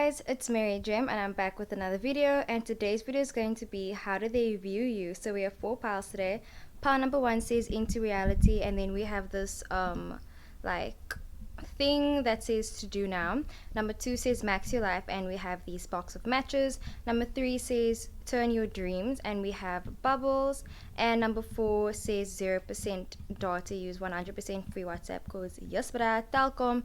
guys, it's Mary Jim and I'm back with another video, and today's video is going to be how do they view you. So we have 4 piles today. Pile number 1 says into reality, and then we have this like thing that says to do now. Number 2 says max your life, and we have these box of matches. Number 3 says turn your dreams, and we have bubbles. And number 4 says 0% data use, 100% free WhatsApp calls. Yes, but Telkom.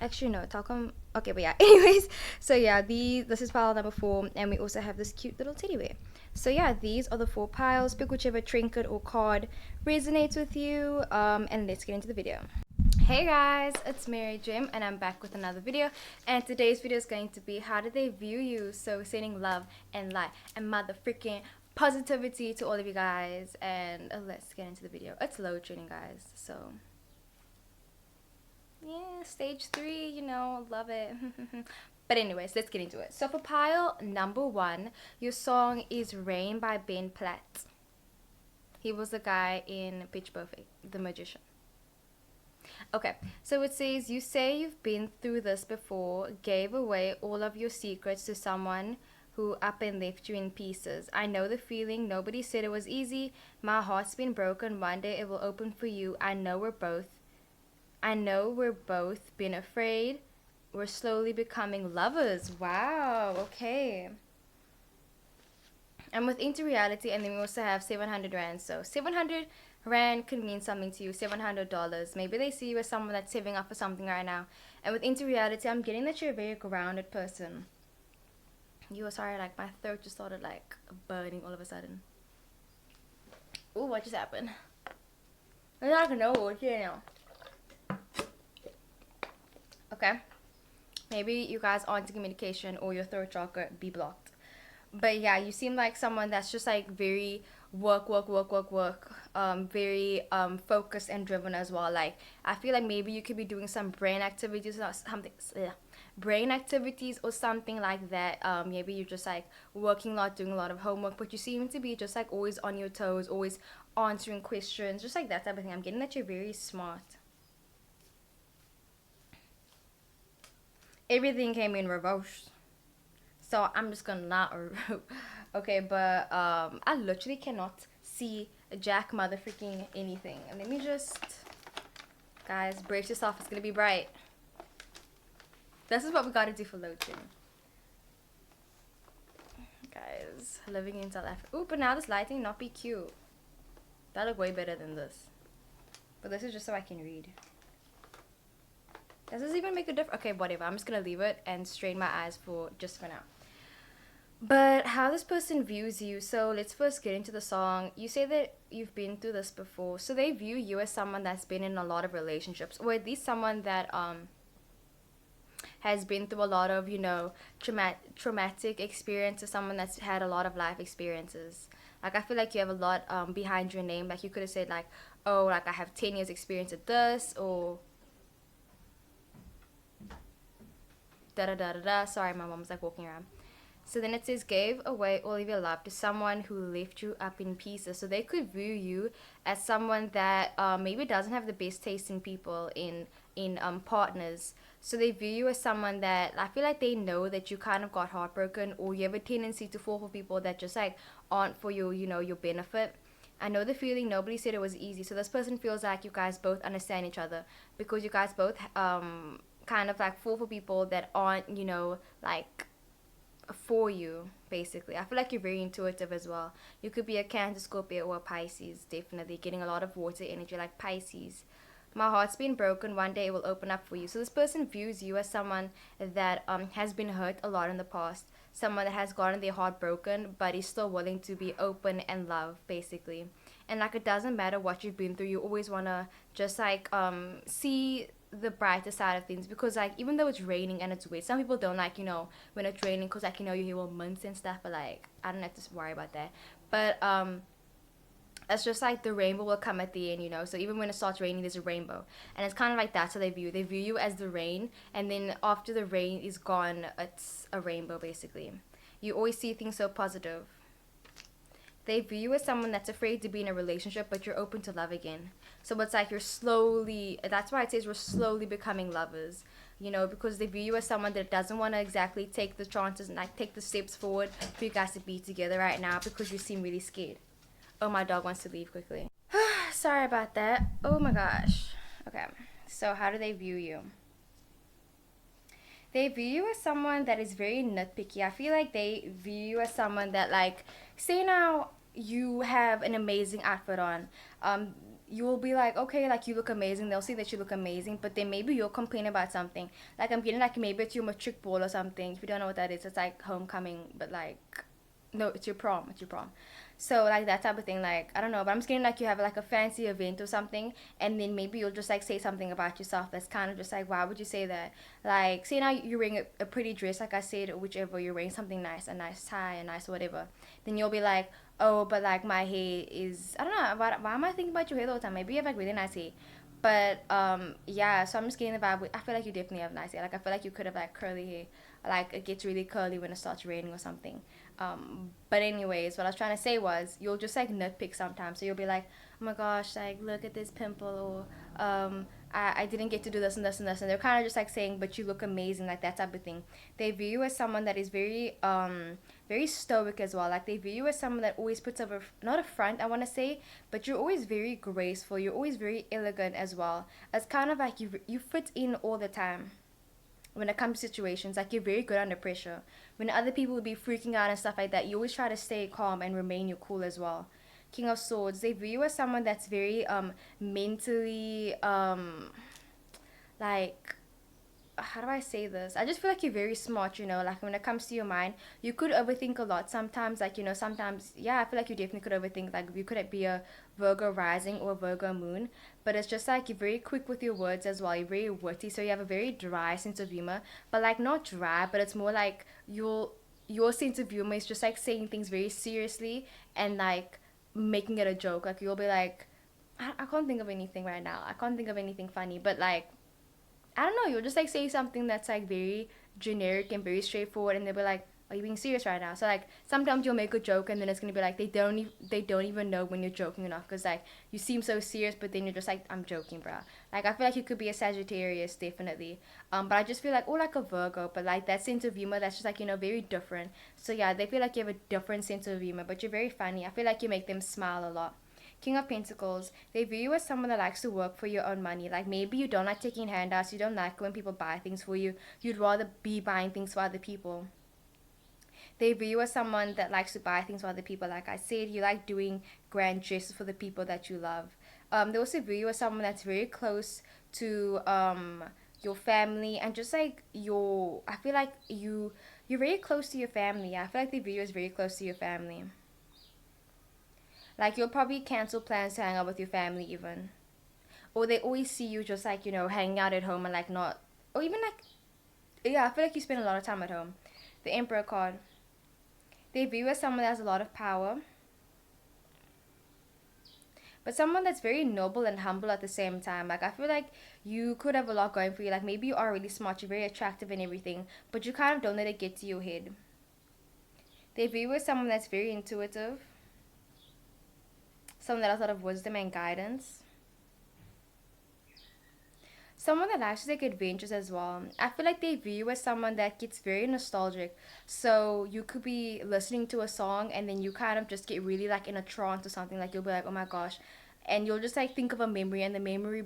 Actually, no, Telkom. Okay, but yeah. Anyways, so yeah, this is pile number 4, and we also have this cute little teddy bear. So yeah, these are the 4 piles. Pick whichever trinket or card resonates with you, and let's get into the video. Hey guys, it's Mary Jim and I'm back with another video, and today's video is going to be how do they view you. So sending love and light and mother freaking positivity to all of you guys, and let's get into the video. It's load tuning, guys, so yeah, stage 3, you know, love it. But anyways, let's get into it. So for pile number 1, your song is Rain by Ben Platt. He was the guy in Pitch Perfect, the magician. Okay, so it says, you say you've been through this before, gave away all of your secrets to someone who up and left you in pieces. I know the feeling, nobody said it was easy. My heart's been broken, one day it will open for you. I know we're both been afraid. We're slowly becoming lovers. Wow, okay. And with into reality, and then we also have 700 rand. So 700 rand could mean something to you, $700. Maybe they see you as someone that's saving up for something right now. And with into reality, I'm getting that you're a very grounded person. You are sorry, like my throat just started like burning all of a sudden. Ooh, what just happened? I don't know, you know. Okay, maybe you guys aren't in communication or your throat chakra be blocked. But yeah, you seem like someone that's just like very work, very focused and driven as well. Like I feel like maybe you could be doing some brain activities or something, or something like that. Maybe you're just like working a lot, doing a lot of homework, but you seem to be just like always on your toes, always answering questions, just like that type of thing. I'm getting that you're very smart. Everything came in reverse, so I'm just gonna not okay, but I literally cannot see jack mother freaking anything. And let me just, guys, brace yourself, it's gonna be bright. This is what we gotta do for load tuning, guys. Living in South Africa. Ooh, but now this lighting not be cute. That look way better than this, but this is just so I can read. Does this even make a difference? Okay, whatever. I'm just gonna leave it and strain my eyes for just for now. But how this person views you. So let's first get into the song. You say that you've been through this before. So they view you as someone that's been in a lot of relationships, or at least someone that has been through a lot of, you know, traumatic experiences, someone that's had a lot of life experiences. Like I feel like you have a lot behind your name. Like you could have said like, oh, like I have 10 years experience at this, or da da da da da. Sorry, my mom's like walking around. So then it says gave away all of your love to someone who left you up in pieces. So they could view you as someone that maybe doesn't have the best taste in people, in partners. So they view you as someone that I feel like they know that you kind of got heartbroken, or you have a tendency to fall for people that just like aren't for your, you know, your benefit. I know the feeling, nobody said it was easy. So this person feels like you guys both understand each other, because you guys both kind of like fall for people that aren't, you know, like for you, basically. I feel like you're very intuitive as well. You could be a Cancer, Scorpio, or a Pisces. Definitely getting a lot of water energy, like Pisces. My heart's been broken, one day it will open up for you. So this person views you as someone that has been hurt a lot in the past, someone that has gotten their heart broken but is still willing to be open and love, basically. And like it doesn't matter what you've been through, you always want to just like see the brighter side of things, because like even though it's raining and it's wet, some people don't like, you know, when it's raining, because like, you know, you hear all months and stuff, but like I don't have to worry about that. But it's just like the rainbow will come at the end, you know. So even when it starts raining, there's a rainbow, and it's kind of like that's how they view you as the rain, and then after the rain is gone, it's a rainbow, basically. You always see things so positive. They view you as someone that's afraid to be in a relationship, but you're open to love again. So it's like you're slowly, that's why it says we're slowly becoming lovers. you know, because they view you as someone that doesn't want to exactly take the chances and like take the steps forward for you guys to be together right now because you seem really scared. Oh, my dog wants to leave quickly. Sorry about that. Oh my gosh. Okay, so how do they view you? They view you as someone that is very nitpicky. I feel like they view you as someone that, like, say now you have an amazing outfit on. Um, you will be like, okay, like you look amazing. They'll see that you look amazing, but then maybe you'll complain about something. Like I'm getting like maybe it's your matric ball or something. If you don't know what that is, it's like homecoming, but like no, it's your prom. It's your prom. So like that type of thing, like I don't know, but I'm just getting like you have like a fancy event or something, and then maybe you'll just like say something about yourself that's kind of just like, why would you say that? Like say now you're wearing a pretty dress, like I said, or whichever, you're wearing something nice, a nice tie, a nice whatever. Then you'll be like, oh, but like my hair is, I don't know, why am I thinking about your hair all the time? Maybe you have like really nice hair. But yeah, so I'm just getting the vibe. I feel like you definitely have nice hair. Like I feel like you could have like curly hair. Like it gets really curly when it starts raining or something. But anyways, what I was trying to say was you'll just like nitpick sometimes. So you'll be like, oh my gosh, like look at this pimple, or I didn't get to do this and this and this, and they're kind of just like saying, but you look amazing, like that type of thing. They view you as someone that is very stoic as well. Like they view you as someone that always puts up a, not a front, I want to say, but you're always very graceful. You're always very elegant as well. It's kind of like you fit in all the time when it comes to situations. Like you're very good under pressure. When other people would be freaking out and stuff like that, you always try to stay calm and remain your cool as well. King of Swords, they view you as someone that's very mentally like, how do I say this? I just feel like you're very smart, you know, like when it comes to your mind, you could overthink a lot sometimes, like, you know, sometimes, yeah, I feel like you definitely could overthink, like, you could be a Virgo rising or a Virgo moon, but it's just like you're very quick with your words as well, you're very witty, so you have a very dry sense of humor, but like, not dry, but it's more like your sense of humor is just like saying things very seriously and like making it a joke, like, you'll be like, I can't think of anything right now, I can't think of anything funny, but like, I don't know, you'll just like say something that's like very generic and very straightforward, and they'll be like, "Are you being serious right now?" So like sometimes you'll make a joke, and then it's gonna be like they don't even know when you're joking enough, because like you seem so serious, but then you're just like, "I'm joking, bro." Like I feel like you could be a Sagittarius definitely, but I just feel like, or like a Virgo, but like that sense of humor that's just like, you know, very different. So yeah, they feel like you have a different sense of humor, but you're very funny. I feel like you make them smile a lot. King of Pentacles, they view you as someone that likes to work for your own money. Like maybe you don't like taking handouts, you don't like when people buy things for you. You'd rather be buying things for other people. They view you as someone that likes to buy things for other people. Like I said, you like doing grand gestures for the people that you love. They also view you as someone that's very close to your family, and just like your, I feel like you're very close to your family. I feel like they view you as very close to your family. Like you'll probably cancel plans to hang out with your family even. Or they always see you just like, you know, hanging out at home and like not, or even like, yeah, I feel like you spend a lot of time at home. The Emperor card. They view you as someone that has a lot of power, but someone that's very noble and humble at the same time. Like I feel like you could have a lot going for you. Like maybe you are really smart, you're very attractive and everything, but you kind of don't let it get to your head. They view you as someone that's very intuitive, someone that has a lot of wisdom and guidance, someone that likes to take adventures as well. I feel like they view you as someone that gets very nostalgic. So you could be listening to a song and then you kind of just get really like in a trance or something. Like you'll be like, oh my gosh. And you'll just like think of a memory, and the memory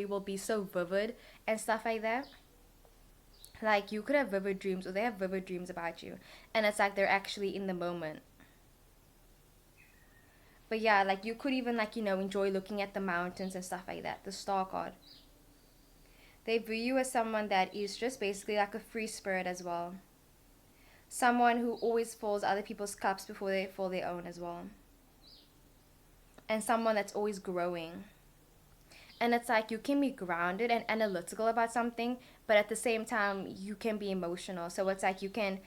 will be so vivid and stuff like that. Like you could have vivid dreams, or they have vivid dreams about you. And it's like they're actually in the moment. But yeah, like you could even like, you know, enjoy looking at the mountains and stuff like that. The star card. They view you as someone that is just basically like a free spirit as well. Someone who always fills other people's cups before they fill their own as well. And someone that's always growing. And it's like you can be grounded and analytical about something, but at the same time, you can be emotional. So it's like you can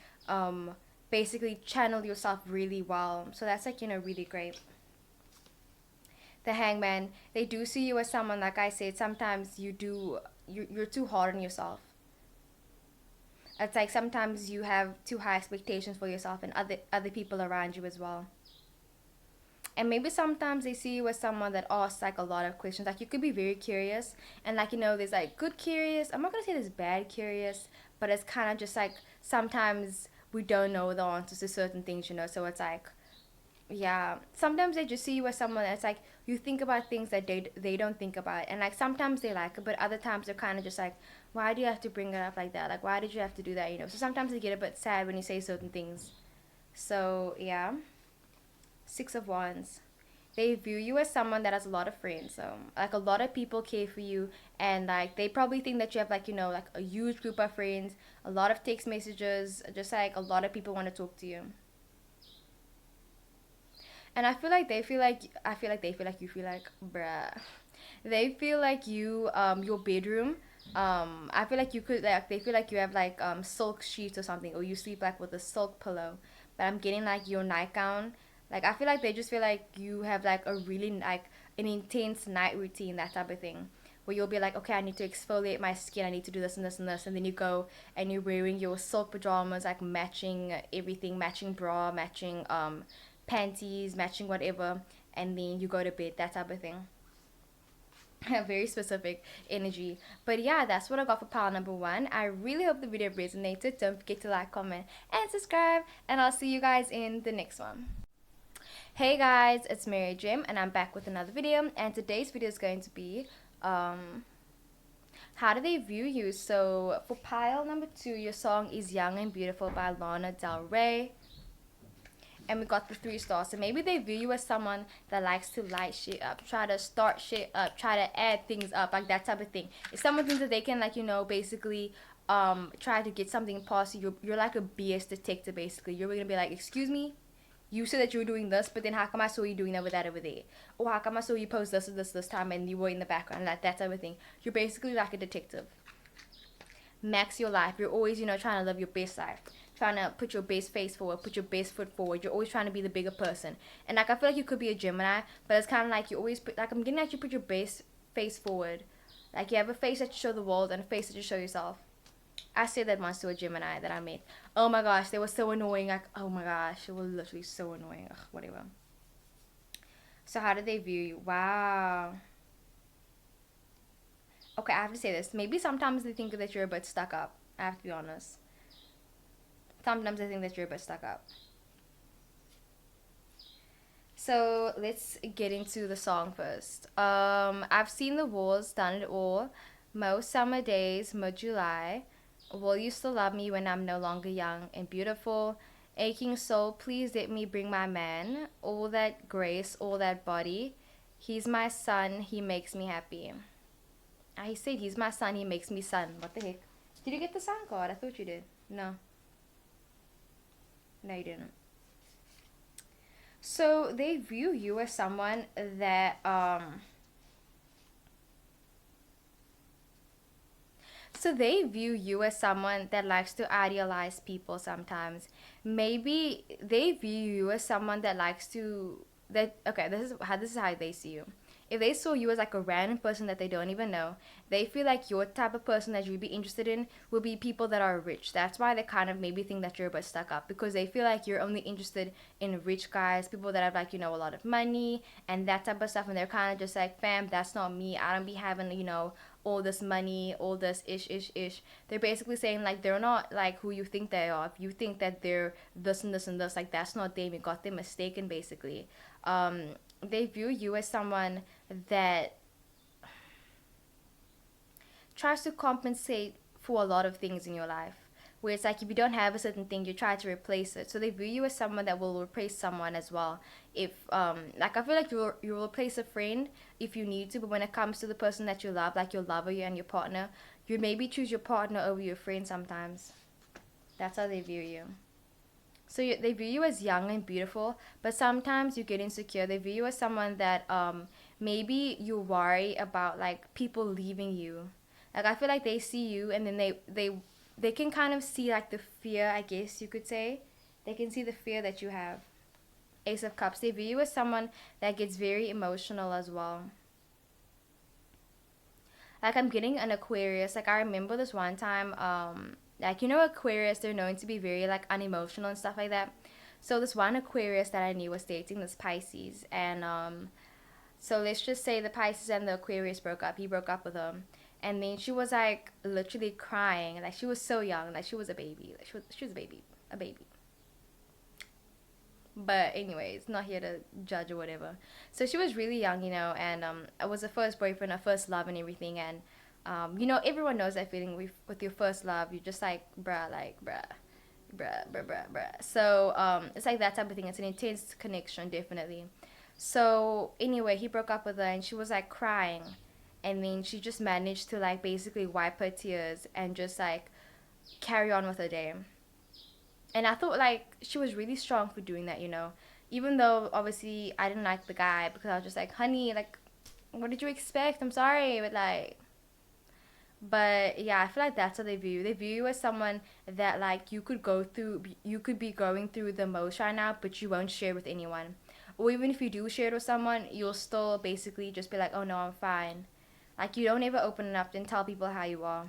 basically channel yourself really well. So that's like, you know, really great. The Hangman, they do see you as someone, like I said, sometimes you're too hard on yourself. It's like sometimes you have too high expectations for yourself and other people around you as well. And maybe sometimes they see you as someone that asks like a lot of questions. Like you could be very curious, and like, you know, there's like good curious. I'm not gonna say there's bad curious, but it's kind of just like sometimes we don't know the answers to certain things, you know. So it's like, yeah, sometimes they just see you as someone that's like, you think about things that they don't think about, and like sometimes they like it, but other times they're kind of just like, why do you have to bring it up like that? Like, why did you have to do that? You know. So sometimes they get a bit sad when you say certain things. So yeah, Six of Wands. They view you as someone that has a lot of friends. So like a lot of people care for you, and like they probably think that you have like, you know, like a huge group of friends, a lot of text messages, just like a lot of people want to talk to you. And I feel like they feel like I feel like they feel like you feel like bruh. They feel like you your bedroom. I feel like you could like they feel like you have like silk sheets or something, or you sleep like with a silk pillow. But I'm getting like your nightgown. Like I feel like they just feel like you have like a really like an intense night routine, that type of thing. Where you'll be like, okay, I need to exfoliate my skin, I need to do this and this and this, and then you go and you're wearing your silk pajamas, like matching everything, matching bra, matching panties, matching whatever, and then you go to bed, that type of thing. Very specific energy. But yeah, that's what I got for pile number one. I really hope the video resonated. Don't forget to like, comment, and subscribe, and I'll see you guys in the next one. Hey guys, it's Mary Jim, and I'm back with another video, and today's video is going to be um how do they view you? So for pile number two, your song is Young and Beautiful by Lana Del Rey, and we got the 3 stars. So maybe they view you as someone that likes to light shit up, try to start shit up, try to add things up, like that type of thing. If someone thinks that they can, like, you know, basically try to get something past you, you're like a BS detective basically. You're gonna be like, excuse me, you said that you were doing this, but then how come I saw you doing that with that over there? Or how come I saw you post this time and you were in the background, like that type of thing. You're basically like a detective. Max your life. You're always, you know, trying to live your best life, trying to put your best face forward, put your best foot forward. You're always trying to be the bigger person. And like I feel like you could be a Gemini, but it's kind of like you always put, like, I'm getting at you, put your best face forward. Like you have a face that you show the world and a face that you show yourself. I said that once to a Gemini that I met. Oh my gosh, they were so annoying. Like, oh my gosh, it was literally so annoying. Ugh, whatever. So how did they view you? Wow. Okay, I have to say this. Maybe sometimes they think that you're a bit stuck up. I have to be honest. Sometimes I think that you're a bit stuck up. So let's get into the song first. I've seen the walls, done it all. Most summer days, mid July. Will you still love me when I'm no longer young and beautiful? Aching soul, please let me bring my man. All that grace, all that body. He's my son, he makes me happy. I said he's my son, he makes me sun. What the heck? Did you get the sun card? I thought you did. No. No, you didn't. So they view you as someone that so they view you as someone that likes to idealize people sometimes. Maybe they view you as someone that likes to that okay, this is how they see you. If they saw you as like a random person that they don't even know, they feel like your type of person that you'd be interested in will be people that are rich. That's why they kind of maybe think that you're a bit stuck up, because they feel like you're only interested in rich guys, people that have like, you know, a lot of money and that type of stuff, and they're kind of just like, fam, that's not me. I don't be having, you know, all this money, all this ish. They're basically saying like they're not like who you think they are. If you think that they're this and this and this, like that's not them. You got them mistaken basically. They view you as someone that tries to compensate for a lot of things in your life. Where it's like if you don't have a certain thing, you try to replace it. So they view you as someone that will replace someone as well. If like I feel like you'll replace a friend if you need to, but when it comes to the person that you love, like your lover and your partner, you maybe choose your partner over your friend sometimes. That's how they view you. So they view you as young and beautiful, but sometimes you get insecure. They view you as someone that maybe you worry about like people leaving you. Like I feel like they see you and then they can kind of see like the fear, I guess you could say. They can see the fear that you have. Ace of Cups. They view you as someone that gets very emotional as well. Like I'm getting an Aquarius. Like I remember this one time, like you know Aquarius, they're known to be very like unemotional and stuff like that. So this one Aquarius that I knew was dating this Pisces, and so let's just say the Pisces and the Aquarius broke up. He broke up with her, and then she was like literally crying, like she was so young, like she was a baby, like she was a baby, a baby. But anyways, not here to judge or whatever. So she was really young, and I was her first boyfriend, her first love, and everything, and everyone knows that feeling with your first love. You're just like bruh, bruh. So it's like that type of thing. It's an intense connection, definitely. So anyway, he broke up with her, and she was like crying, and then she just managed to like basically wipe her tears and just like carry on with her day. And I thought like she was really strong for doing that. Even though obviously I didn't like the guy because I was just like, honey, like, what did you expect? I'm sorry, but like, but yeah, I feel like that's how they view you. They view you as someone that like you could be going through the most right now, but you won't share with anyone. Or even if you do share it with someone, you'll still basically just be like, oh no, I'm fine. Like you don't ever open up and tell people how you are.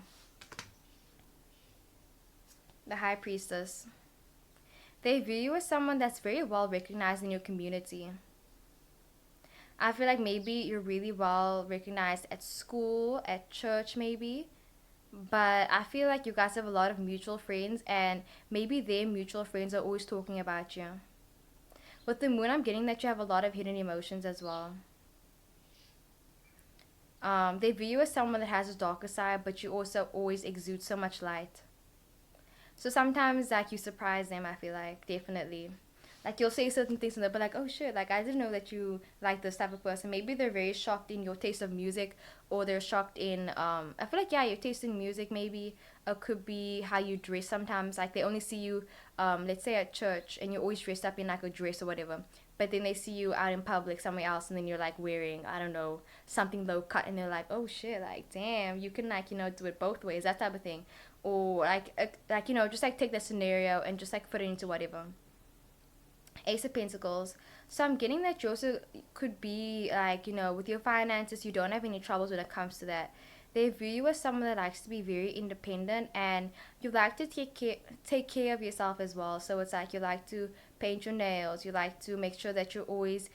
The High Priestess. They view you as someone that's very well recognized in your community. I feel like maybe you're really well recognized at school, at church, maybe. But I feel like you guys have a lot of mutual friends, and maybe their mutual friends are always talking about you. With the moon, I'm getting that you have a lot of hidden emotions as well. They view you as someone that has a darker side, but you also always exude so much light. So sometimes, like, you surprise them, I feel like, definitely. Like, you'll say certain things and they'll be like, oh shit, like, I didn't know that you like this type of person. Maybe they're very shocked in your taste of music, or they're shocked in, I feel like, yeah, your taste in music, maybe. It could be how you dress sometimes. Like, they only see you, let's say at church, and you're always dressed up in, like, a dress or whatever. But then they see you out in public somewhere else, and then you're, like, wearing, I don't know, something low cut, and they're like, oh shit, like, damn, you can, like, do it both ways, that type of thing. Or like just like take that scenario and just like put it into whatever. Ace of Pentacles. So I'm getting that you also could be like, with your finances, you don't have any troubles when it comes to that. They view you as someone that likes to be very independent, and you like to take care of yourself as well. So it's like you like to paint your nails, you like to make sure that you're always,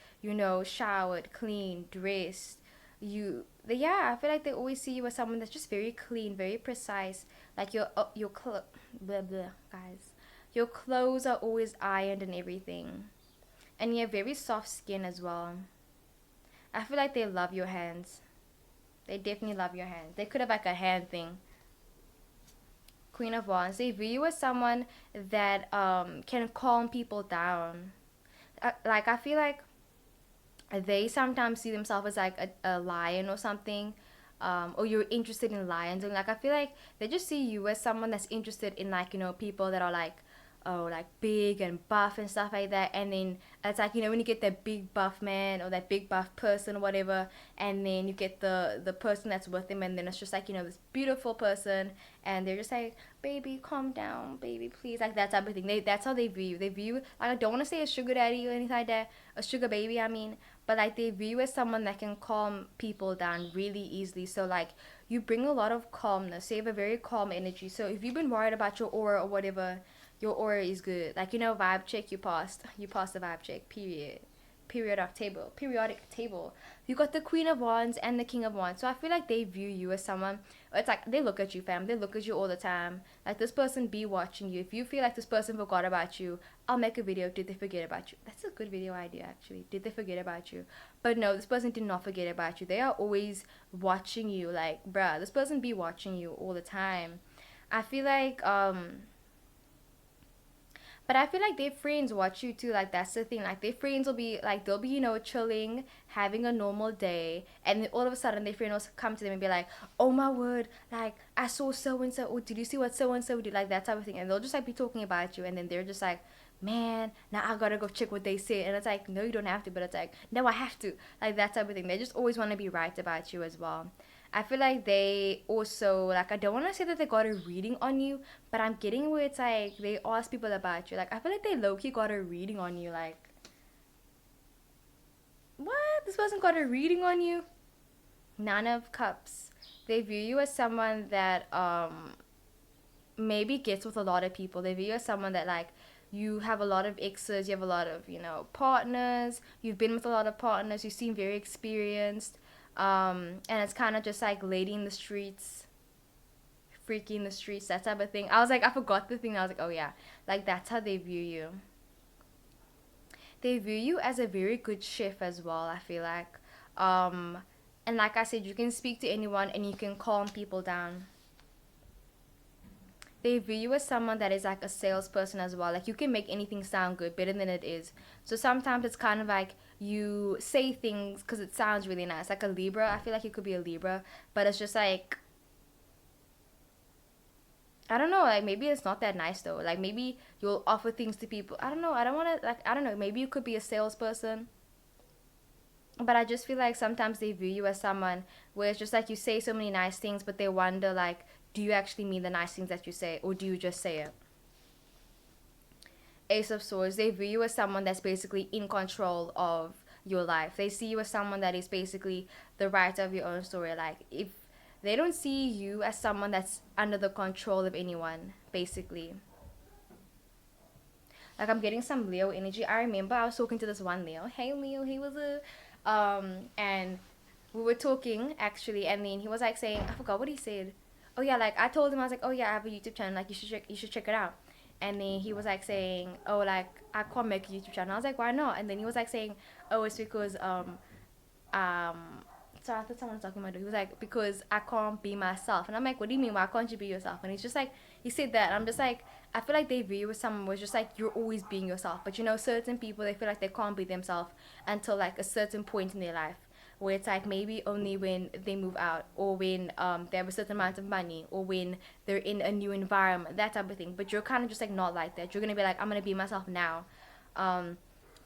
showered, clean, dressed. Yeah, I feel like they always see you as someone that's just very clean, very precise. Like blah blah, guys. Your clothes are always ironed and everything. And you have very soft skin as well. I feel like they love your hands. They definitely love your hands. They could have like a hand thing. Queen of Wands. They view you as someone that can calm people down. Like I feel like they sometimes see themselves as like a lion or something, or you're interested in lions, and like I feel like they just see you as someone that's interested in like people that are like, oh, like big and buff and stuff like that. And then it's like when you get that big buff man or that big buff person or whatever, and then you get the person that's with them, and then it's just like this beautiful person, and they're just like, baby, calm down, baby, please, like that type of thing. That's how they view. They view, like, I don't want to say a sugar daddy or anything like that, a sugar baby, I mean, but like they view you as someone that can calm people down really easily. So like you bring a lot of calmness. You have a very calm energy. So if you've been worried about your aura or whatever, your aura is good. Like vibe check, you passed the vibe check. Period. Periodic table. You got the Queen of Wands and the King of Wands. So I feel like they view you as someone. It's like they look at you, fam. They look at you all the time. Like this person be watching you. If you feel like this person forgot about you, I'll make a video. Did they forget about you? That's a good video idea, actually. Did they forget about you? But no, this person did not forget about you. They are always watching you. Like, bruh, this person be watching you all the time. I feel like but I feel like their friends watch you too. Like that's the thing. Like their friends will be like they'll be chilling, having a normal day, and then all of a sudden their friend will come to them and be like, "Oh my word! Like I saw so and so. Or did you see what so and so did?" Like that type of thing, and they'll just like be talking about you, and then they're just like, "Man, now I gotta go check what they said." And it's like, no, you don't have to, but it's like, no, I have to. Like that type of thing. They just always want to be right about you as well. I feel like they also like I don't want to say that they got a reading on you, but I'm getting where it's like they ask people about you. Like I feel like they low key got a reading on you. Like what? This person got a reading on you? Nine of Cups. They view you as someone that maybe gets with a lot of people. They view you as someone that like you have a lot of exes, you have a lot of, partners, you've been with a lot of partners, you seem very experienced, and it's kind of just like lady in the streets, freaky in the streets, that type of thing. I was like, I forgot the thing. I was like, oh yeah, like that's how they view you. They view you as a very good chef as well, I feel like. Um, and like I said, you can speak to anyone and you can calm people down. They view you as someone that is like a salesperson as well. Like you can make anything sound good, better than it is. So sometimes it's kind of like you say things because it sounds really nice. Like a Libra, I feel like you could be a Libra, but it's just like, I don't know, like maybe it's not that nice though. Like maybe you'll offer things to people. I don't know. I don't want to, like, I don't know. Maybe you could be a salesperson. But I just feel like sometimes they view you as someone where it's just like you say so many nice things, but they wonder, like, do you actually mean the nice things that you say, or do you just say it? Ace of Swords, they view you as someone that's basically in control of your life. They see you as someone that is basically the writer of your own story. Like, if they don't see you as someone that's under the control of anyone, basically. Like, I'm getting some Leo energy. I remember I was talking to this one Leo. Hey, Leo, he was a. And we were talking, actually, and then he was, like, saying, I forgot what he said. Oh, yeah, like, I told him, I was like, oh, yeah, I have a YouTube channel. Like, you should check it out. And then he was like saying, oh, like, I can't make a YouTube channel. I was like, why not? And then he was like saying, oh, it's because um so I thought someone was talking about it. He was like, because I can't be myself. And I'm like, what do you mean, why can't you be yourself? And he's just like, he said that, and I'm just like, I feel like they view you with someone was just like, you're always being yourself. But certain people, they feel like they can't be themselves until like a certain point in their life, where it's like maybe only when they move out, or when they have a certain amount of money, or when they're in a new environment, that type of thing. But you're kind of just like not like that. You're gonna be like, I'm gonna be myself now.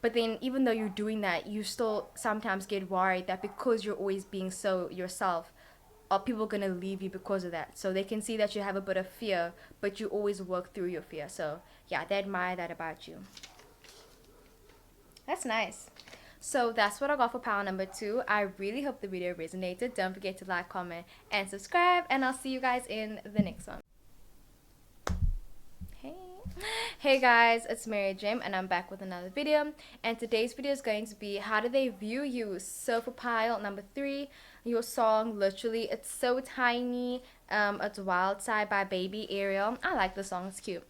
But then even though you're doing that, you still sometimes get worried that because you're always being so yourself, are people gonna leave you because of that? So they can see that you have a bit of fear, but you always work through your fear. So yeah, they admire that about you. That's nice. So that's what I got for power number 2. I really hope the video resonated. Don't forget to like, comment, and subscribe. And I'll see you guys in the next one. Hey. Hey guys, it's Mary Jim and I'm back with another video. And today's video is going to be how do they view you? So for pile number 3, your song, literally, it's so tiny. It's Wild Side by Baby Ariel. I like the song, it's cute.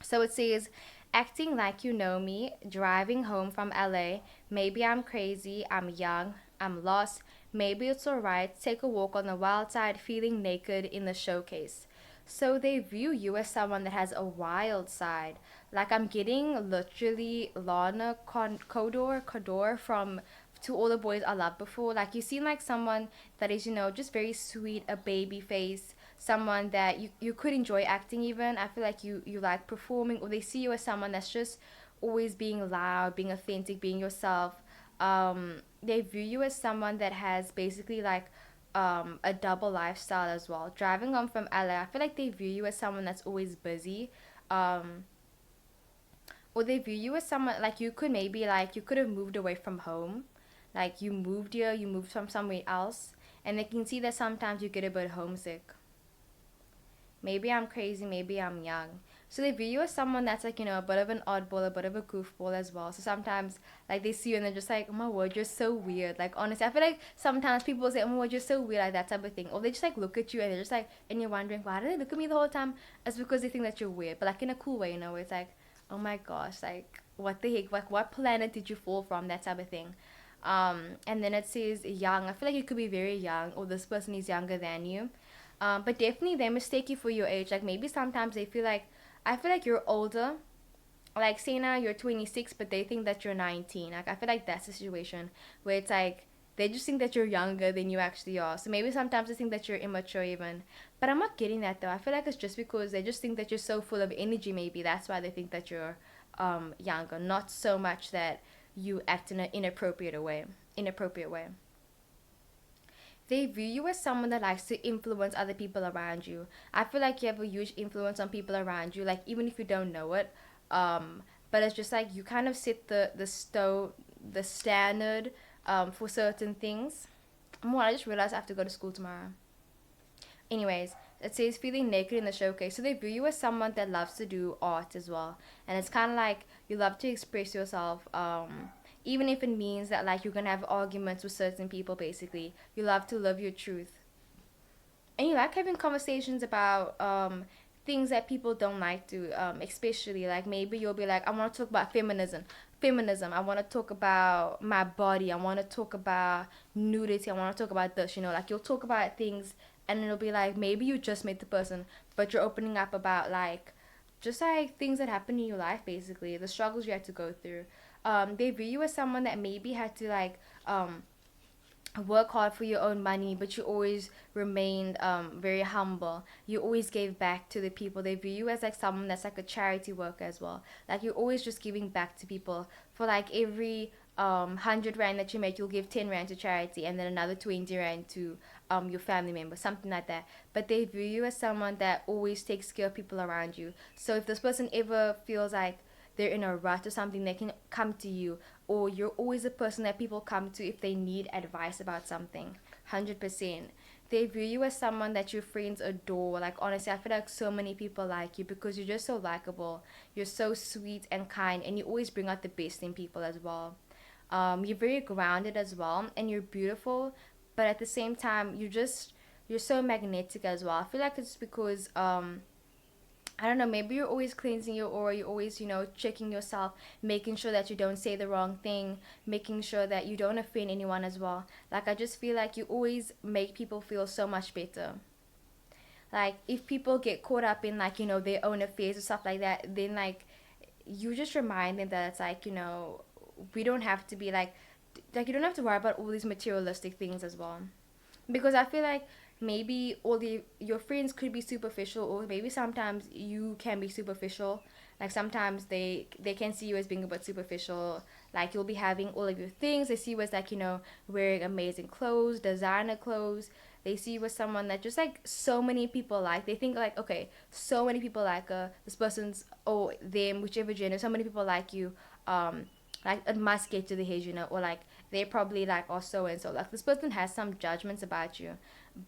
So it says, acting like you know me, driving home from LA. Maybe I'm crazy, I'm young, I'm lost. Maybe it's alright. Take a walk on the wild side, feeling naked in the showcase. So they view you as someone that has a wild side. Like I'm getting literally Lana Codor from To All the Boys I Loved Before. Like you seem like someone that is, just very sweet, a baby face, someone that you could enjoy acting even. I feel like you like performing, or they see you as someone that's just always being loud, being authentic, being yourself. They view you as someone that has basically like a double lifestyle as well. Driving home from LA, I feel like they view you as someone that's always busy. Or they view you as someone like you could maybe like you could have moved away from home. Like you moved here, you moved from somewhere else, and they can see that sometimes you get a bit homesick. Maybe I'm crazy, maybe I'm young. So they view you as someone that's like, a bit of an oddball, a bit of a goofball as well. So sometimes like they see you and they're just like, oh my word, you're so weird. Like honestly, I feel like sometimes people say, oh my word, you're so weird, like that type of thing. Or they just like look at you and they're just like, and you're wondering, why do they look at me the whole time? It's because they think that you're weird. But like in a cool way, where it's like, oh my gosh, like what the heck? Like what planet did you fall from? That type of thing. And then it says young. I feel like you could be very young, or this person is younger than you. But definitely they mistake you for your age. Like maybe sometimes they feel like, I feel like you're older. Like say now you're 26, but they think that you're 19. Like I feel like that's the situation where it's like they just think that you're younger than you actually are. So maybe sometimes they think that you're immature even. But I'm not getting that though. I feel like it's just because they just think that you're so full of energy. Maybe that's why they think that you're younger. Not so much that you act in an inappropriate way. Inappropriate way. They view you as someone that likes to influence other people around you. I feel like you have a huge influence on people around you, like even if you don't know it. But it's just like you kind of set the standard for certain things. I just realized I have to go to school tomorrow. Anyways, It says feeling naked in the showcase. So they view you as someone that loves to do art as well. And it's kind of like you love to express yourself. Even if it means that like you're gonna have arguments with certain people, basically, you love to live your truth, and you like having conversations about things that people don't like to, especially like maybe you'll be like, I want to talk about feminism, I want to talk about my body, I want to talk about nudity, I want to talk about this, like you'll talk about things, and it'll be like maybe you just met the person, but you're opening up about like just like things that happen in your life, basically the struggles you had to go through. They view you as someone that maybe had to like work hard for your own money, but you always remained very humble. You always gave back to the people. They view you as like someone that's like a charity worker as well. Like you're always just giving back to people. For like every 100 rand that you make, you'll give 10 rand to charity, and then another 20 rand to your family member, something like that. But they view you as someone that always takes care of people around you. So if this person ever feels like they're in a rut or something, they can come to you, or you're always a person that people come to if they need advice about something. 100%. They view you as someone that your friends adore. Like honestly, I feel like so many people like you because you're just so likable. You're so sweet and kind, and you always bring out the best in people as well. You're very grounded as well, and you're beautiful, but at the same time, you're so magnetic as well. I feel like it's because I don't know, maybe you're always cleansing your aura, you're always, checking yourself, making sure that you don't say the wrong thing, making sure that you don't offend anyone as well. Like, I just feel like you always make people feel so much better. Like, if people get caught up in, like, their own affairs or stuff like that, then, like, you just remind them that it's like, we don't have to be like, you don't have to worry about all these materialistic things as well, because I feel like maybe all the your friends could be superficial, or maybe sometimes you can be superficial. Like sometimes they can see you as being a bit superficial. Like you'll be having all of your things. They see you as like wearing amazing clothes, designer clothes. They see you as someone that just like so many people like. They think like, okay, so many people like this person's, or them, whichever gender. So many people like you. Like it must get to the head, or like they probably like are so and so. Like this person has some judgments about you,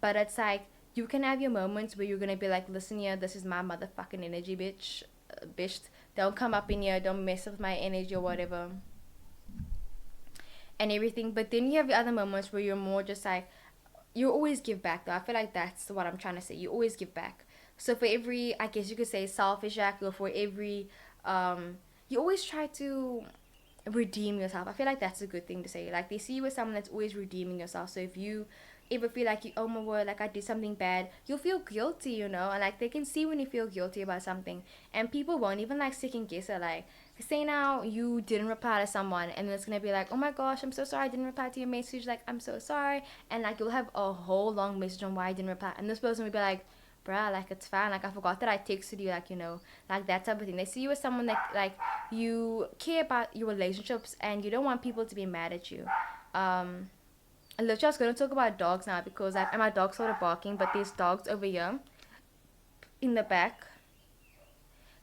but it's like you can have your moments where you're gonna be like, listen here, this is my motherfucking energy, bitch, bitch. Don't come up in here, don't mess with my energy or whatever, and everything. But then you have the other moments where you're more just like, you always give back though. I feel like that's what I'm trying to say. You always give back. So for every, I guess you could say, selfish act, or for every, you always try to redeem yourself. I feel like that's a good thing to say. Like they see you as someone that's always redeeming yourself. So if you ever feel like you, oh my word, like I did something bad, you'll feel guilty, and like they can see when you feel guilty about something, and people won't even like second guess it. Like say now you didn't reply to someone, and then it's gonna be like, oh my gosh, I'm so sorry I didn't reply to your message, like I'm so sorry, and like you'll have a whole long message on why I didn't reply, and this person will be like, bruh, like it's fine, like I forgot that I texted you, like like that type of thing. They see you as someone that like you care about your relationships, and you don't want people to be mad at you. Literally, I was gonna talk about dogs now because and my dog's sort of barking, but there's dogs over here in the back.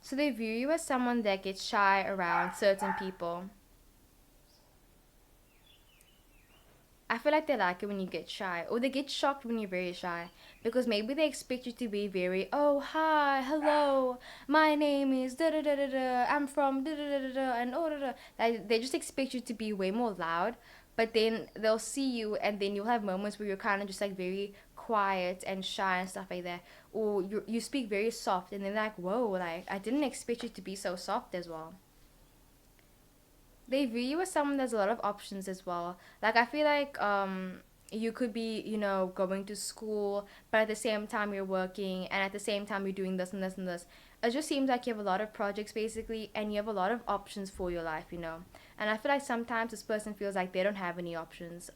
So they view you as someone that gets shy around certain people. I feel like they like it when you get shy, or they get shocked when you're very shy, because maybe they expect you to be very, oh hi, hello, my name is da da da da da, I'm from da da da da da, and oh da da. Like they just expect you to be way more loud, but then they'll see you, and then you'll have moments where you're kind of just like very quiet and shy and stuff like that, or you speak very soft, and they're like, whoa, like I didn't expect you to be so soft as well. They view you as someone that's a lot of options as well. Like I feel like you could be, going to school, but at the same time you're working, and at the same time you're doing this and this and this. It just seems like you have a lot of projects basically, and you have a lot of options for your life. And I feel like sometimes this person feels like they don't have any options.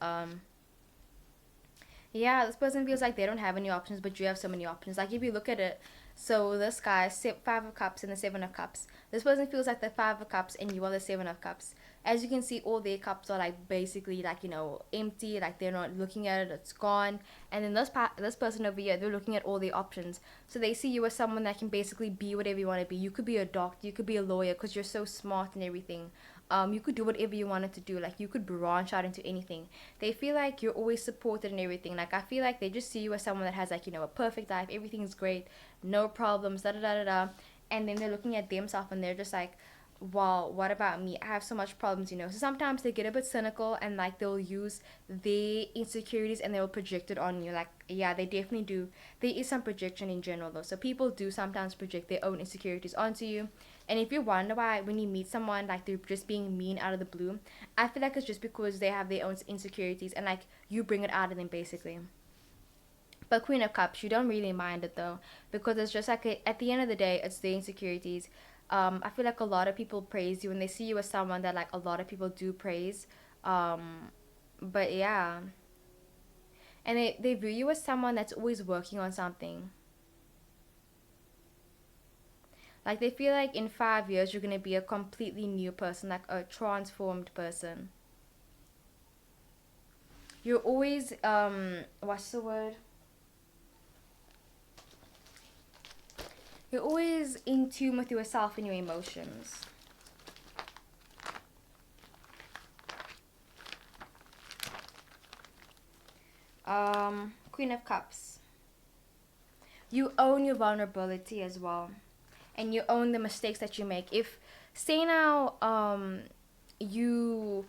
Yeah, this person feels like they don't have any options, but you have so many options. Like if you look at it, so this guy, five of cups and the seven of cups. This person feels like the five of cups, and you are the seven of cups. As you can see, all their cups are like basically like empty, like they're not looking at it, it's gone. And then this person over here, they're looking at all the options. So they see you as someone that can basically be whatever you want to be. You could be a doctor, you could be a lawyer, because you're so smart and everything. you could do whatever you wanted to do. Like you could branch out into anything. They feel like you're always supported and everything. Like I feel like they just see you as someone that has like, a perfect life, everything's great, no problems, da da da da da. And then they're looking at themselves and they're just like, well, what about me? I have so much problems. So sometimes they get a bit cynical and like they'll use their insecurities and they'll project it on you. Like, yeah, they definitely do. There is some projection in general though. So people do sometimes project their own insecurities onto you. And if you wonder why when you meet someone like they're just being mean out of the blue, I feel like it's just because they have their own insecurities and like you bring it out of them basically. But Queen of Cups, you don't really mind it though, because it's just like at the end of the day, it's the insecurities. I feel like a lot of people praise you and they see you as someone that like a lot of people do praise. But yeah, and they view you as someone that's always working on something. Like they feel like in 5 years you're gonna be a completely new person, like a transformed person. You're always what's the word? You're always in tune with yourself and your emotions. Queen of Cups. You own your vulnerability as well. And you own the mistakes that you make. If say now you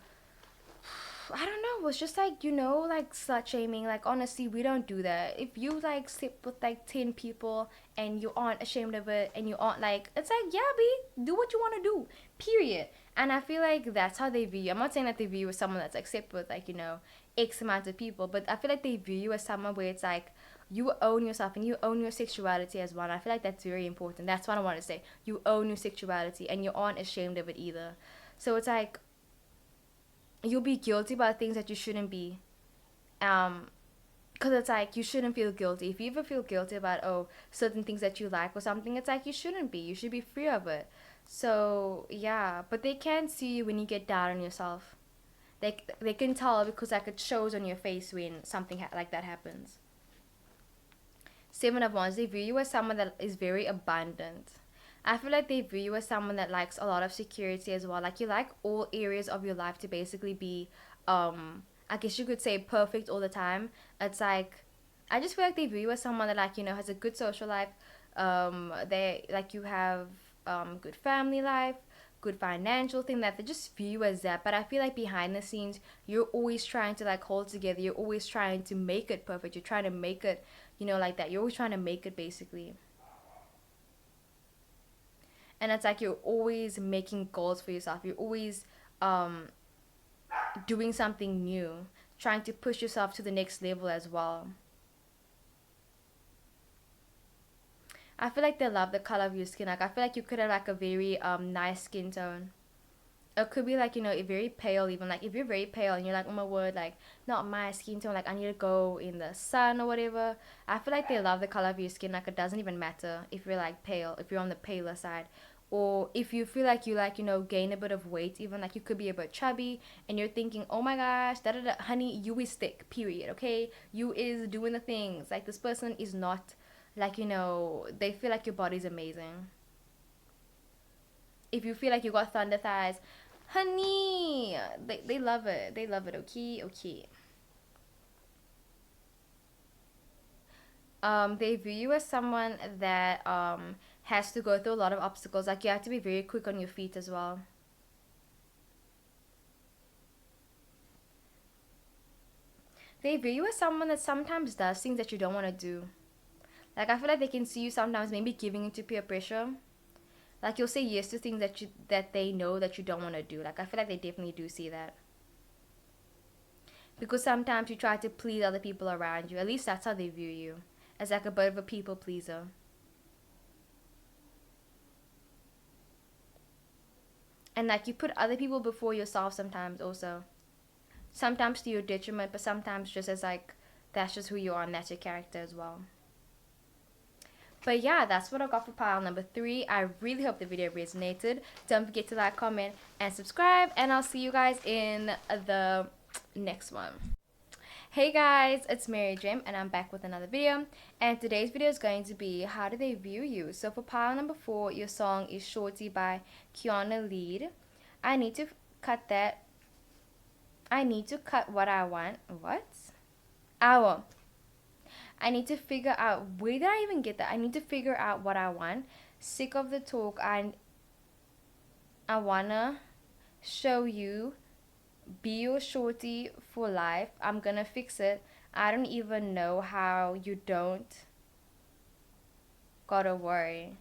I don't know, it's just like, like slut shaming. Like honestly, we don't do that. If you like sit with like 10 people and you aren't ashamed of it and you aren't like, it's like, yeah, B, do what you want to do, period. And I feel like that's how they view you. I'm not saying that they view you as someone that's like sit with like, X amount of people, but I feel like they view you as someone where it's like, you own yourself and you own your sexuality as well. And I feel like that's very important. That's what I want to say. You own your sexuality and you aren't ashamed of it either. So it's like, you'll be guilty about things that you shouldn't be. Because it's like you shouldn't feel guilty. If you ever feel guilty about certain things that you like or something, it's like you shouldn't be. You should be free of it. So yeah, but they can see you when you get down on yourself. They can tell because like it shows on your face when something like that happens. Seven of Wands, they view you as someone that is very abundant. I feel like they view you as someone that likes a lot of security as well. Like you like all areas of your life to basically be, I guess you could say perfect all the time. It's like, I just feel like they view you as someone that like, has a good social life. They like you have good family life, good financial thing that they just view you as that. But I feel like behind the scenes, you're always trying to like hold together. You're always trying to make it perfect. You're trying to make it, like that. You're always trying to make it basically. And it's like you're always making goals for yourself. You're always um, doing something new, trying to push yourself to the next level as well. I feel like they love the color of your skin. Like I feel like you could have like a very nice skin tone. It could be like, a very pale even. Like if you're very pale and you're like, oh my word, like not my skin tone, like I need to go in the sun or whatever. I feel like they love the color of your skin. Like it doesn't even matter if you're like pale, if you're on the paler side. Or if you feel like you like, gain a bit of weight, even like you could be a bit chubby and you're thinking, oh my gosh, da da da, honey, you is thick, period, okay? You is doing the things. Like this person is not like, they feel like your body's amazing. If you feel like you got thunder thighs, honey, they love it. They love it, okay? Okay. They view you as someone that has to go through a lot of obstacles. Like you have to be very quick on your feet as well. They view you as someone that sometimes does things that you don't want to do. Like I feel like they can see you sometimes maybe giving into peer pressure. Like you'll say yes to things that they know that you don't want to do. Like I feel like they definitely do see that. Because sometimes you try to please other people around you. At least that's how they view you. As like a bit of a people pleaser. And like you put other people before yourself sometimes also. Sometimes to your detriment, but sometimes just as like that's just who you are and that's your character as well. But yeah, that's what I got for pile number 3. I really hope the video resonated. Don't forget to like, comment, and subscribe. And I'll see you guys in the next one. Hey guys, it's Mary Jim and I'm back with another video. And today's video is going to be how do they view you? So for pile number 4, your song is Shorty by Kiana Lead. I need to cut that. I need to cut what I want. What? Oh, I need to figure out, where did I even get that? I need to figure out what I want. Sick of the talk. I wanna show you. Be your shorty for life. I'm gonna fix it. I don't even know how you don't gotta worry.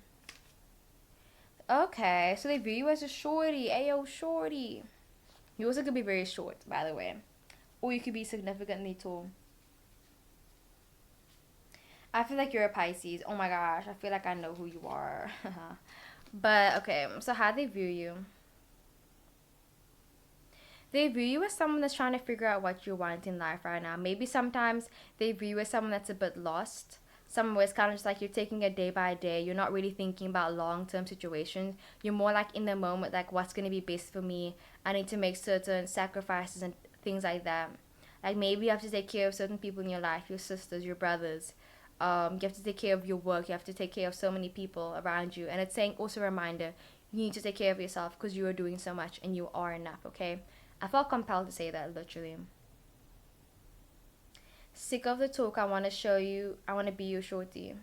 Okay, so they view you as a shorty. Ayo, shorty. You also could be very short, by the way. Or you could be significantly tall. I feel like you're a Pisces. Oh my gosh, I feel like I know who you are. But okay, so how they view you? They view you as someone that's trying to figure out what you want in life right now. Maybe sometimes they view you as someone that's a bit lost. Some ways kind of just like you're taking it day by day. You're not really thinking about long term situations. You're more like in the moment, like what's gonna be best for me. I need to make certain sacrifices and things like that. Like maybe you have to take care of certain people in your life, your sisters, your brothers. You have to take care of your work. You have to take care of so many people around you. And it's saying also a reminder, you need to take care of yourself because you are doing so much and you are enough. Okay. I felt compelled to say that, literally. Sick of the talk, I want to show you, I want to be your shorty.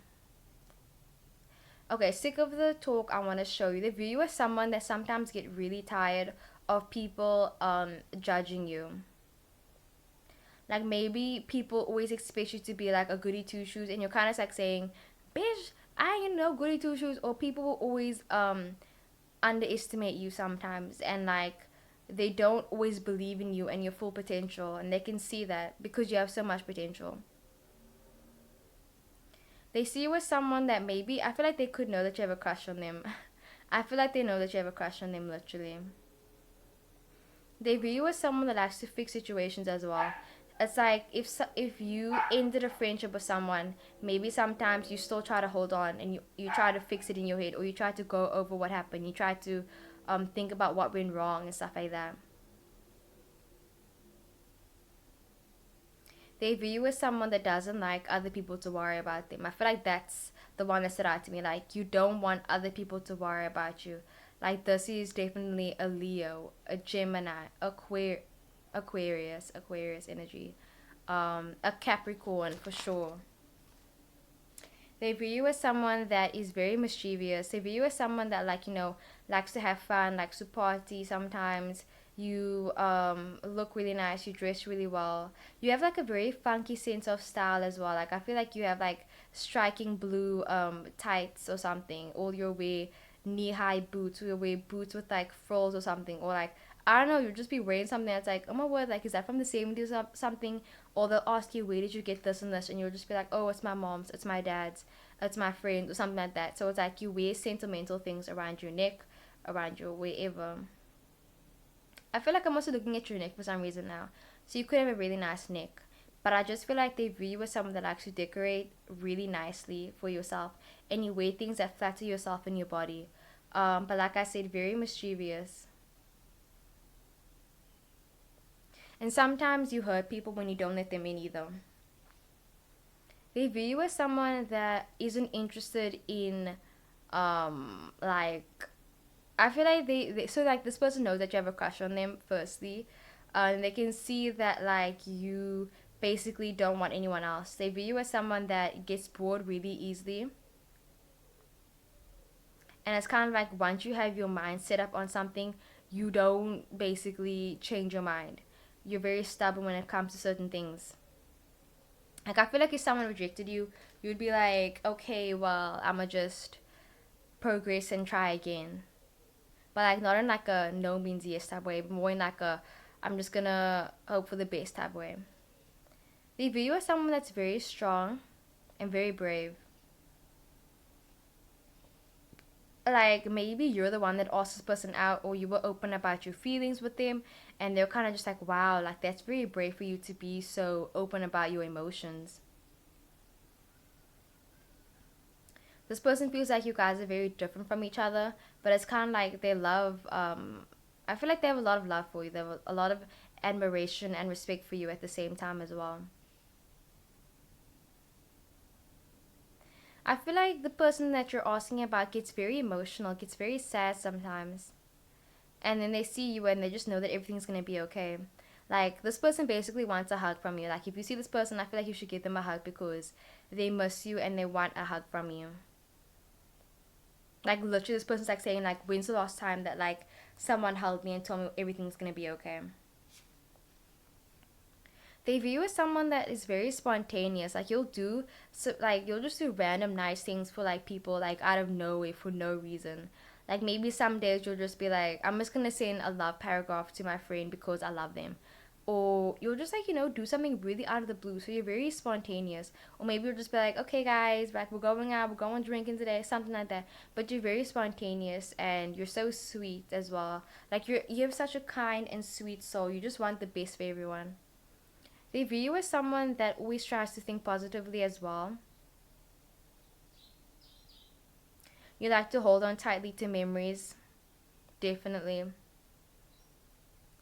Okay, sick of the talk, I want to show you. They view you as someone that sometimes get really tired of people judging you. Like maybe people always expect you to be like a goody two shoes, and you're kind of like saying, "Bitch, I ain't no goody two shoes." Or people will always underestimate you sometimes, and like they don't always believe in you and your full potential, and they can see that because you have so much potential. They see you as someone that maybe, I feel like they could know that you have a crush on them. I feel like they know that you have a crush on them, literally. They view you as someone that likes to fix situations as well. It's like if you ended a friendship with someone, maybe sometimes you still try to hold on and you try to fix it in your head, or you try to go over what happened. You try to think about what went wrong and stuff like that. They view you as someone that doesn't like other people to worry about them. I feel like that's the one that stood out to me. Like, you don't want other people to worry about you. Like, this is definitely a Leo, a Gemini, Aquarius energy, a Capricorn for sure. They view you as someone that is very mischievous. They view you as someone that, like, likes to have fun, likes to party sometimes. You look really nice. You dress really well. You have like a very funky sense of style as well. Like I feel like you have like striking blue tights or something. Or you'll wear knee-high boots. Or you'll wear boots with like frills or something. Or like I don't know. You'll just be wearing something that's like, oh my word, like is that from the 70s or something? Or they'll ask you, where did you get this and this? And you'll just be like, oh, it's my mom's, it's my dad's, it's my friend, or something like that. So it's like you wear sentimental things around your neck, around your wherever. I feel like I'm also looking at your neck for some reason now. So you could have a really nice neck. But I just feel like they view you as someone that likes to decorate really nicely for yourself. And you wear things that flatter yourself and your body. But like I said, very mischievous. And sometimes you hurt people when you don't let them in either. They view you as someone that isn't interested in like I feel like they so like this person knows that you have a crush on them firstly, and they can see that like you basically don't want anyone else. They view you as someone that gets bored really easily, and it's kind of like once you have your mind set up on something, you don't basically change your mind. You're very stubborn when it comes to certain things. Like I feel like if someone rejected you, you'd be like, okay, well, I'ma just progress and try again. But like not in like a no means yes type way, but more in like a I'm just gonna hope for the best type way. They view you as someone that's very strong and very brave. Like maybe you're the one that asked this person out, or you were open about your feelings with them, and they're kind of just like, wow, like that's very brave for you to be so open about your emotions. This person feels like you guys are very different from each other, but it's kind of like they love I feel like they have a lot of love for you. They have a lot of admiration and respect for you at the same time as well. I feel like the person that you're asking about gets very emotional, gets very sad sometimes. and then they see you and they just know that everything's gonna be okay. Like this person basically wants a hug from you. Like if you see this person, I feel like you should give them a hug because they miss you and they want a hug from you. Like literally, this person's like saying like, "When's the last time that like someone held me and told me everything's gonna be okay?" They view you as someone that is very spontaneous. Like you'll do so, like you'll just do random nice things for like people like out of nowhere for no reason. Like maybe some days you'll just be like, I'm just gonna send a love paragraph to my friend because I love them. Or you'll just like, do something really out of the blue. So you're very spontaneous. Or maybe you'll just be like, okay guys, like we're going out, we're going drinking today, something like that. But you're very spontaneous and you're so sweet as well. Like you have such a kind and sweet soul. You just want the best for everyone. They view you as someone that always tries to think positively as well. You like to hold on tightly to memories, definitely.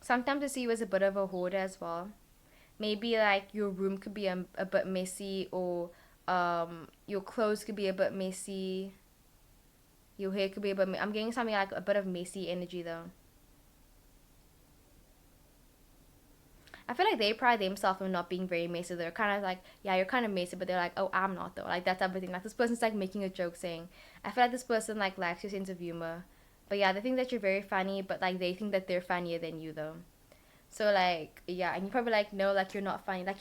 Sometimes I see you as a bit of a hoarder as well. Maybe like your room could be a bit messy, or your clothes could be a bit messy. Your hair could be a bit. I'm getting something like a bit of messy energy though. I feel like they pride themselves on not being very messy. They're kind of like, yeah, you're kind of messy, but they're like, oh, I'm not though. Like that type of thing. Like this person's like making a joke saying, I feel like this person like lacks your sense of humor. But yeah, they think that you're very funny, but like they think that they're funnier than you though. So like yeah, and you probably like no, like you're not funny. Like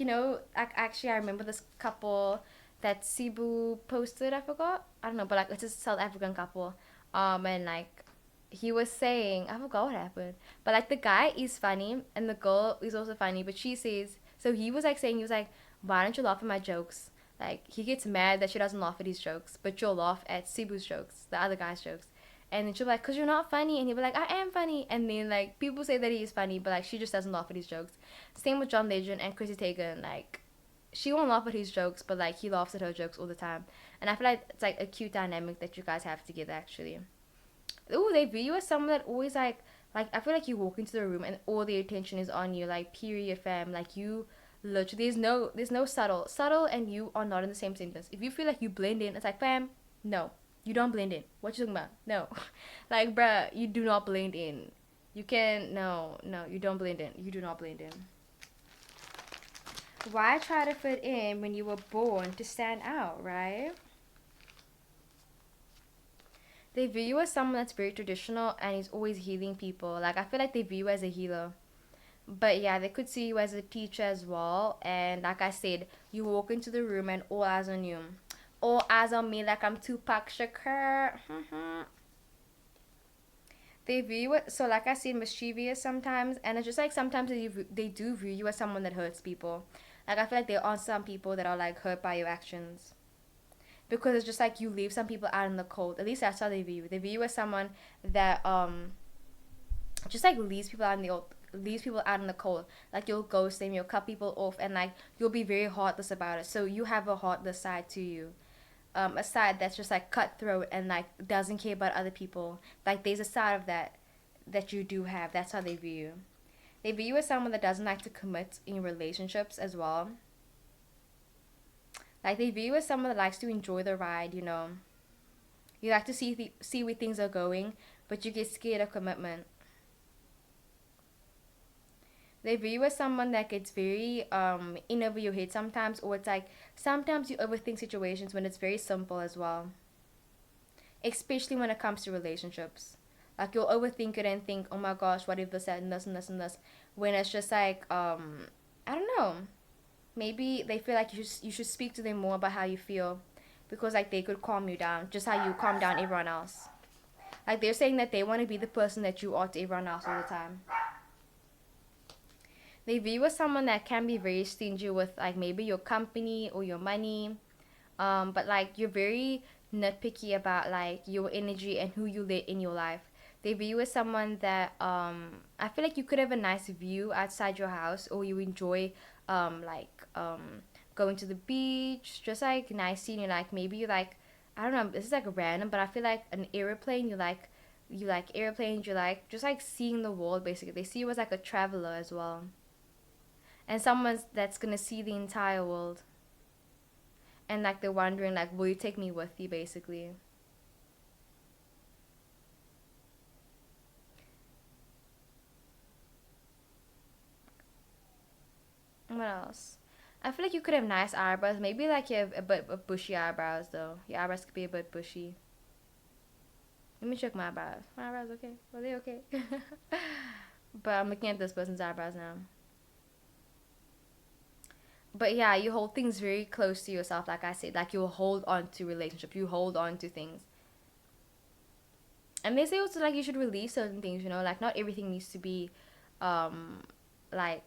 actually I remember this couple that Cebu posted. I forgot. I don't know, but like it's a South African couple. And like he was saying, I forgot what happened, but like the guy is funny and the girl is also funny, but she says so. He was like saying he was like, why don't you laugh at my jokes? Like he gets mad that she doesn't laugh at his jokes, but you'll laugh at Cebu's jokes, the other guy's jokes. And then she'll be like, cause you're not funny, and he'll be like, I am funny. And then like people say that he is funny, but like she just doesn't laugh at his jokes. Same with John Legend and Chrissy Teigen. Like she won't laugh at his jokes, but like he laughs at her jokes all the time. And I feel like it's like a cute dynamic that you guys have together actually. Ooh, they view you as someone that always like I feel like you walk into the room and all the attention is on you. Like period, fam. Like you literally there's no subtle and you are not in the same sentence. If you feel like you blend in, it's like fam, no, you don't blend in. What you talking about? No, like bruh, you do not blend in. You can no, you don't blend in. You do not blend in. Why try to fit in when you were born to stand out, right? They view you as someone that's very traditional and is always healing people. Like I feel like they view you as a healer. But yeah, they could see you as a teacher as well. And like I said, you walk into the room and all eyes on you. All eyes on me like I'm Tupac Shakur. They view it so like I said, mischievous sometimes, and it's just like sometimes they do view you as someone that hurts people. Like I feel like there are some people that are like hurt by your actions because it's just like you leave some people out in the cold. At least that's how they view you. They view you as someone that just like leaves people out in the cold. Like you'll ghost them, you'll cut people off, and like you'll be very heartless about it. So you have a heartless side to you. A side that's just like cutthroat and like doesn't care about other people. Like there's a side of that you do have. That's how they view you. They view you as someone that doesn't like to commit in relationships as well. Like they view you as someone that likes to enjoy the ride. You like to see where things are going, but you get scared of commitment. They view you as someone that gets very in over your head sometimes, or it's like sometimes you overthink situations when it's very simple as well. Especially when it comes to relationships. Like you'll overthink it and think, oh my gosh, what if this and this and this and this, when it's just like I don't know. Maybe they feel like you should speak to them more about how you feel, because like they could calm you down, just how you calm down everyone else. Like they're saying that they want to be the person that you are to everyone else all the time. They view you as someone that can be very stingy with like maybe your company or your money. But like you're very nitpicky about like your energy and who you let in your life. They view you as someone that I feel like you could have a nice view outside your house, or you enjoy like going to the beach, just like nice scene. Like maybe you like, I don't know, this is like random, but I feel like an airplane. You like airplanes. You like just like seeing the world. Basically, they see you as like a traveler as well, and someone that's gonna see the entire world. And like they're wondering like, will you take me with you, basically. What else? I feel like you could have nice eyebrows. Maybe like you have a bit of bushy eyebrows though. Your eyebrows could be a bit bushy. Let me check my eyebrows. My eyebrows okay? Are they okay? But I'm looking at this person's eyebrows now. But yeah, you hold things very close to yourself, like I said. Like you hold on to relationships. You hold on to things. And they say also like you should release certain things, you know, like not everything needs to be um like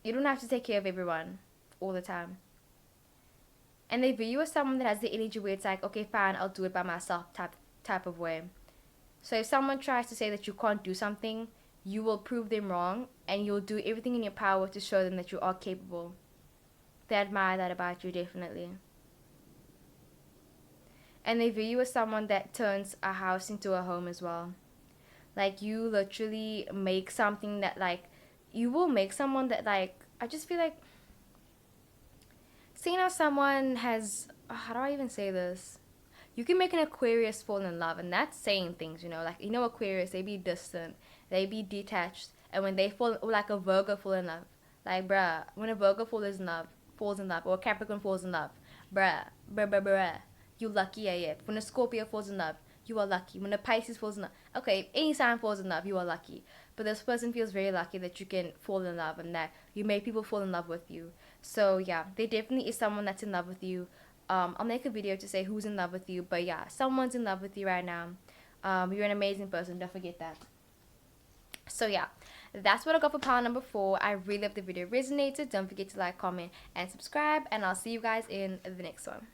you don't have to take care of everyone all the time. And they view you as someone that has the energy where it's like, okay, fine, I'll do it by myself type of way. So if someone tries to say that you can't do something, you will prove them wrong and you'll do everything in your power to show them that you are capable. They admire that about you, definitely. And they view you as someone that turns a house into a home as well. Like you literally make something that like you will make someone that like I just feel like seeing how someone has how do I even say this? You can make an Aquarius fall in love, and that's saying things, you know, like you know Aquarius, they be distant, they be detached, and when they fall, or like a Virgo fall in love, like bruh, when a Virgo falls in love, or a Capricorn falls in love, bruh, you lucky AF. When a Scorpio falls in love, you are lucky. When a Pisces falls in love, okay, if any sign falls in love, you are lucky. But this person feels very lucky that you can fall in love and that you make people fall in love with you. So yeah, there definitely is someone that's in love with you. I'll make a video to say who's in love with you, but yeah, someone's in love with you right now. You're an amazing person, don't forget that. So yeah, that's what I got for pile number 4. I really hope the video resonated. Don't forget to like, comment, and subscribe, and I'll see you guys in the next one.